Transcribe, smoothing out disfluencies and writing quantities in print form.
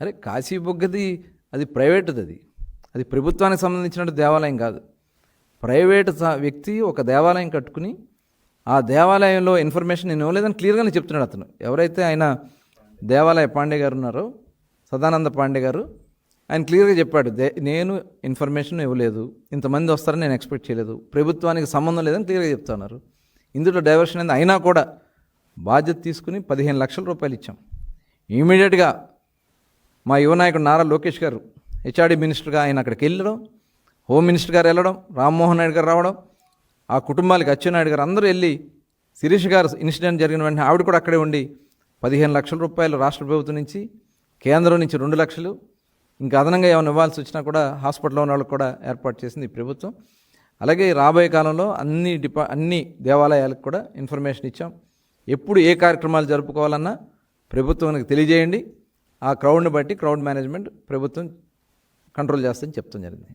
అరే కాశీబుగ్గది అది ప్రైవేటుది, అది ప్రభుత్వానికి సంబంధించిన దేవాలయం కాదు. ప్రైవేటు వ్యక్తి ఒక దేవాలయం కట్టుకుని ఆ దేవాలయంలో ఇన్ఫర్మేషన్ నేను ఇవ్వలేదని క్లియర్గానే చెప్తున్నాడు అతను. ఎవరైతే ఆయన దేవాలయ పాండే గారు ఉన్నారో, సదానంద పాండే గారు, ఆయన క్లియర్గా చెప్పాడు, నేను ఇన్ఫర్మేషన్ ఇవ్వలేదు, ఇంతమంది వస్తారని నేను ఎక్స్పెక్ట్ చేయలేదు, ప్రభుత్వానికి సంబంధం లేదని క్లియర్గా చెప్తున్నారు. ఇందులో డైవర్షన్ అయింది. అయినా కూడా బాధ్యత తీసుకుని 15 లక్షల రూపాయలు ఇచ్చాం. ఇమీడియట్గా మా యువ నాయకుడు నారా లోకేష్ గారు హెచ్ఆర్డీ మినిస్టర్గా ఆయన అక్కడికి వెళ్ళడం, హోమ్ మినిస్టర్ గారు వెళ్ళడం, రామ్మోహన్ నాయుడు గారు రావడం, ఆ కుటుంబాలకి అచ్చెన్నాయుడు గారు అందరూ వెళ్ళి, శిరీష్ గారు ఇన్సిడెంట్ జరిగిన వెంటనే ఆవిడ కూడా అక్కడే ఉండి 15 లక్షల రూపాయలు రాష్ట్ర ప్రభుత్వం నుంచి, కేంద్రం నుంచి 2 లక్షలు, ఇంకా అదనంగా ఏమైనా ఇవ్వాల్సి వచ్చినా కూడా హాస్పిటల్లో ఉన్న వాళ్ళకి కూడా ఏర్పాటు చేసింది ఈ ప్రభుత్వం. అలాగే రాబోయే కాలంలో అన్ని దేవాలయాలకు కూడా ఇన్ఫర్మేషన్ ఇచ్చాం. ఎప్పుడు ఏ కార్యక్రమాలు జరుపుకోవాలన్నా ప్రభుత్వానికి తెలియజేయండి, ఆ క్రౌడ్ని బట్టి క్రౌడ్ మేనేజ్మెంట్ ప్రభుత్వం కంట్రోల్ చేస్తుందని చెప్తాం జరిగింది.